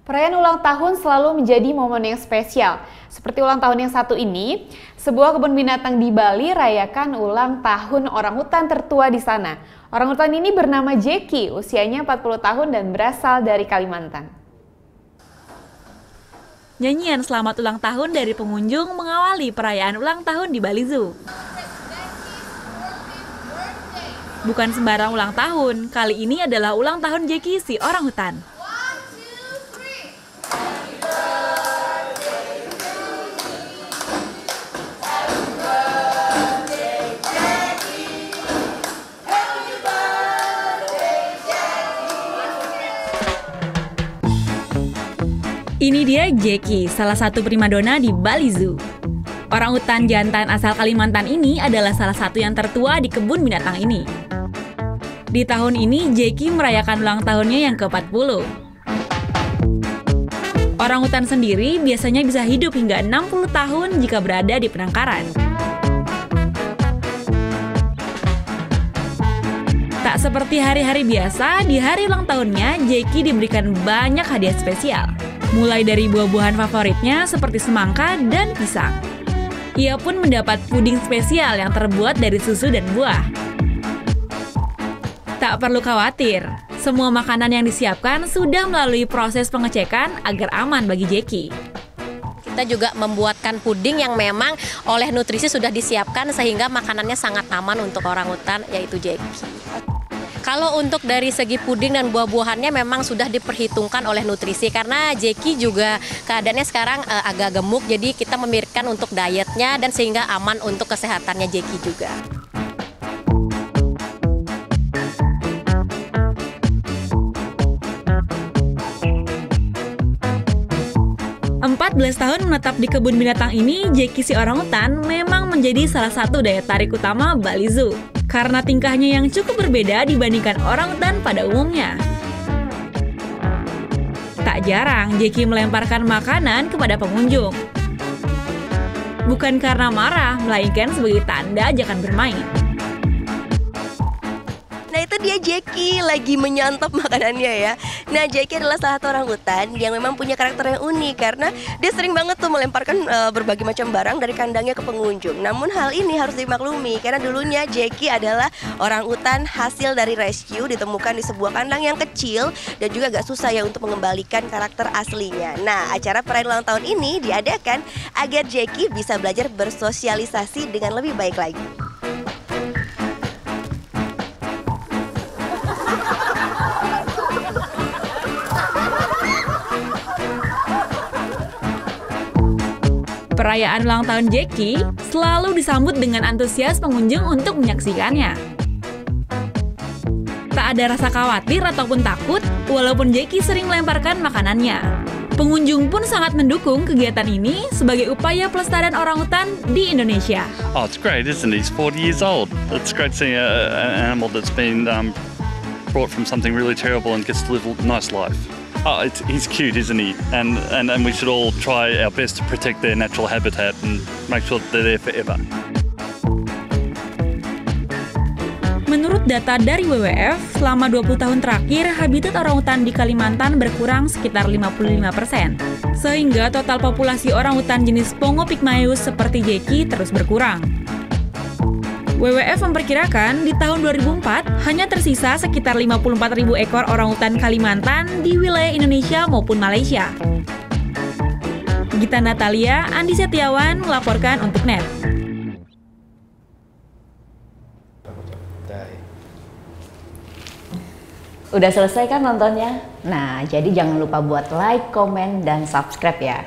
Perayaan ulang tahun selalu menjadi momen yang spesial. Seperti ulang tahun yang satu ini, sebuah kebun binatang di Bali rayakan ulang tahun orangutan tertua di sana. Orangutan ini bernama Jeki, usianya 40 tahun dan berasal dari Kalimantan. Nyanyian selamat ulang tahun dari pengunjung mengawali perayaan ulang tahun di Bali Zoo. Bukan sembarang ulang tahun, kali ini adalah ulang tahun Jeki si orangutan. Ini dia Jeki, salah satu primadona di Bali Zoo. Orangutan jantan asal Kalimantan ini adalah salah satu yang tertua di kebun binatang ini. Di tahun ini, Jeki merayakan ulang tahunnya yang ke-40. Orangutan sendiri biasanya bisa hidup hingga 60 tahun jika berada di penangkaran. Tak seperti hari-hari biasa, di hari ulang tahunnya, Jeki diberikan banyak hadiah spesial. Mulai dari buah-buahan favoritnya seperti semangka dan pisang. Ia pun mendapat puding spesial yang terbuat dari susu dan buah. Tak perlu khawatir, semua makanan yang disiapkan sudah melalui proses pengecekan agar aman bagi Jeki. Kita juga membuatkan puding yang memang oleh nutrisi sudah disiapkan sehingga makanannya sangat aman untuk orangutan, yaitu Jeki. Kalau untuk dari segi puding dan buah-buahannya memang sudah diperhitungkan oleh nutrisi karena Jeki juga keadaannya sekarang agak gemuk, jadi kita memikirkan untuk dietnya dan sehingga aman untuk kesehatannya Jeki juga. Tahun menetap di kebun binatang ini, Jeki si orangutan memang menjadi salah satu daya tarik utama Bali Zoo karena tingkahnya yang cukup berbeda dibandingkan orangutan pada umumnya. Tak jarang Jeki melemparkan makanan kepada pengunjung. Bukan karena marah, melainkan sebagai tanda ajakan bermain. Nah, itu dia Jeki lagi menyantap makanannya ya. Nah, Jeki adalah salah satu orangutan yang memang punya karakter yang unik karena dia sering banget tuh melemparkan berbagai macam barang dari kandangnya ke pengunjung. Namun hal ini harus dimaklumi karena dulunya Jeki adalah orangutan hasil dari rescue, ditemukan di sebuah kandang yang kecil dan juga agak susah ya untuk mengembalikan karakter aslinya. Nah, acara perayaan ulang tahun ini diadakan agar Jeki bisa belajar bersosialisasi dengan lebih baik lagi. Perayaan ulang tahun Jeki selalu disambut dengan antusias pengunjung untuk menyaksikannya. Tak ada rasa khawatir ataupun takut, walaupun Jeki sering melemparkan makanannya. Pengunjung pun sangat mendukung kegiatan ini sebagai upaya pelestarian orangutan di Indonesia. Oh, it's great, isn't it? He's 40 years old. It's great seeing an animal that's been brought from something really terrible and gets to live a nice life. Oh, he's cute, isn't he? And we should all try our best to protect their natural habitat and make sure that they're there forever. Menurut data dari WWF, selama 20 tahun terakhir, habitat orangutan di Kalimantan berkurang sekitar 55%. Sehingga total populasi orangutan jenis Pongo pygmaeus seperti Jeki terus berkurang. WWF memperkirakan di tahun 2004 hanya tersisa sekitar 54.000 ekor orangutan Kalimantan di wilayah Indonesia maupun Malaysia. Gita Natalia, Andi Setiawan melaporkan untuk NET. Udah selesai kan nontonnya? Nah, jadi jangan lupa buat like, komen, dan subscribe ya.